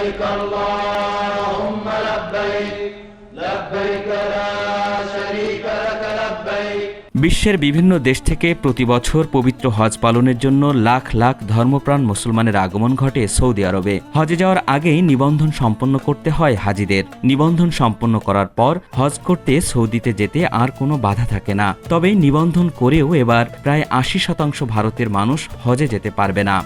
لبيك اللهم لبيك لبيك لا شريك لك لبيك। বিশ্বের বিভিন্ন দেশ থেকে প্রতি বছর পবিত্র হজ পালনের জন্য লাখ লাখ ধর্মপ্রাণ মুসলমানের আগমন ঘটে সৌদি আরবে। হজে যাওয়ার আগেই নিবন্ধন সম্পন্ন করতে হয় হাজিদের। নিবন্ধন সম্পন্ন করার পর হজ করতে সৌদিতে যেতে আর কোনো বাধা থাকে না। তবে নিবন্ধন করেও এবার প্রায় ৮০% ভারতের মানুষ হজে যেতে পারবে না।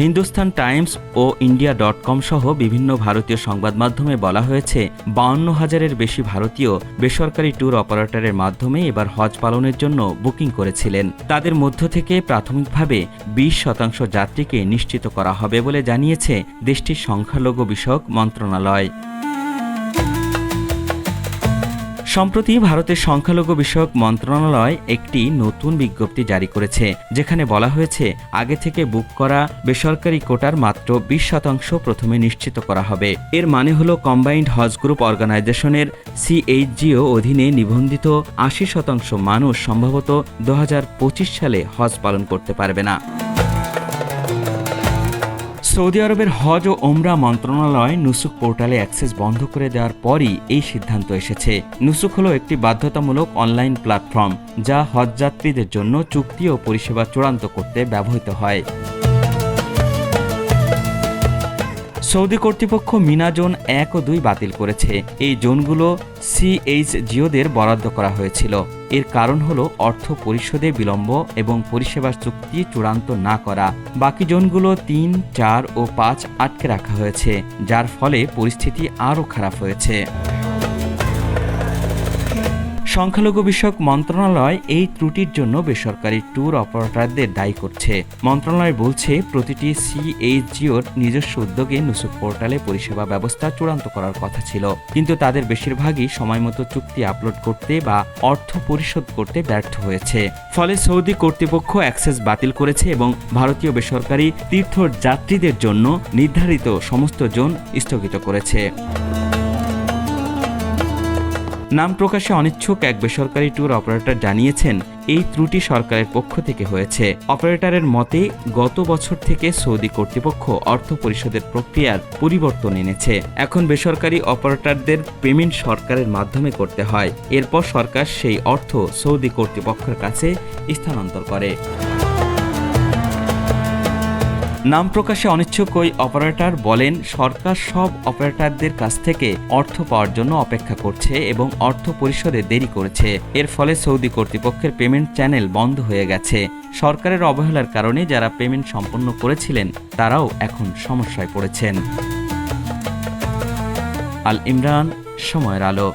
হিন্দুস্তান টাইমস ও ইন্ডিয়া.com সহ বিভিন্ন ভারতীয় সংবাদ মাধ্যমে বলা হয়েছে ৫২,০০০-এর বেশি ভারতীয় বেসরকারি ট্যুর অপারেটরের মাধ্যমে এবার হজ পালনের জন্য বুকিং করেছিলেন। তাদের মধ্য থেকে প্রাথমিকভাবে ২০% যাত্রীকে নিশ্চিত করা হবে বলে জানিয়েছে দেশটির সংখ্যালঘু বিষয়ক মন্ত্রণালয়। সম্প্রতি ভারতের সংখ্যালঘু বিষয়ক মন্ত্রণালয় একটি নতুন বিজ্ঞপ্তি জারি করেছে, যেখানে বলা হয়েছে আগে থেকে বুক করা বেসরকারি কোটার মাত্র ২০% প্রথমে নিশ্চিত করা হবে। এর মানে হলো কম্বাইন্ড হজ গ্রুপ অর্গানাইজেশনের CHGO অধীনে নিবন্ধিত ৮০% মানুষ সম্ভবত ২০২৫ সালে হজ পালন করতে পারবে না। সৌদি আরবের হজ ও ওমরা মন্ত্রণালয় নুসুক পোর্টালে অ্যাক্সেস বন্ধ করে দেওয়ার পরই এই সিদ্ধান্ত এসেছে। নুসুক হলো একটি বাধ্যতামূলক অনলাইন প্ল্যাটফর্ম যা হজযাত্রীদের জন্য চুক্তি ও পরিষেবা চূড়ান্ত করতে ব্যবহৃত হয়। সৌদি কর্তৃপক্ষ মিনা জোন ১ ও ২ বাতিল করেছে। এই জোনগুলো CHGOদের বরাদ্দ করা হয়েছিল। এর কারণ হলো অর্থ পরিশোধে বিলম্ব এবং পরিষেবার চুক্তি চূড়ান্ত না করা। বাকি জোনগুলো ৩, ৪ ও ৫ আটকে রাখা হয়েছে, যার ফলে পরিস্থিতি আরও খারাপ হয়েছে। সংখ্যালঘু বিষয়ক মন্ত্রণালয় এই ত্রুটির জন্য বেসরকারি ট্যুর অপারেটরদের দায়ী করছে। মন্ত্রণালয় বলছে প্রতিটি CHGOর নিজস্ব উদ্যোগে নুসুক পোর্টালে পরিষেবা ব্যবস্থা চূড়ান্ত করার কথা ছিল, কিন্তু তাদের বেশিরভাগই সময়মতো চুক্তি আপলোড করতে বা অর্থ পরিশোধ করতে ব্যর্থ হয়েছে। ফলে সৌদি কর্তৃপক্ষ অ্যাক্সেস বাতিল করেছে এবং ভারতীয় বেসরকারি তীর্থযাত্রীদের জন্য নির্ধারিত সমস্ত জোন স্থগিত করেছে। নাম প্রকাশে অনিচ্ছুক এক বেসরকারি ট্যুর অপারেটর জানিয়েছেন এই ত্রুটি সরকারের পক্ষ থেকে হয়েছে। অপারেটরের মতে গত বছর থেকে সৌদি কর্তৃপক্ষ অর্থ পরিশোধের প্রক্রিয়ার পরিবর্তন এনেছে। এখন বেসরকারি অপারেটরদের পেমেন্ট সরকারের মাধ্যমে করতে হয়। এরপর সরকার সেই অর্থ সৌদি কর্তৃপক্ষের কাছে স্থানান্তর করে। নাম প্রকাশে অনিচ্ছুক ওই অপারেটর বলেন, সরকার সব অপারেটরদের কাছ থেকে অর্থ পাওয়ার জন্য অপেক্ষা করছে এবং অর্থ পরিশোধে দেরি করেছে। এর ফলে সৌদি কর্তৃপক্ষের পেমেন্ট চ্যানেল বন্ধ হয়ে গেছে। সরকারের অবহেলার কারণে যারা পেমেন্ট সম্পন্ন করেছিলেন তারাও এখন সমস্যায় পড়েছেন। আল ইমরান, সময়ের আলো।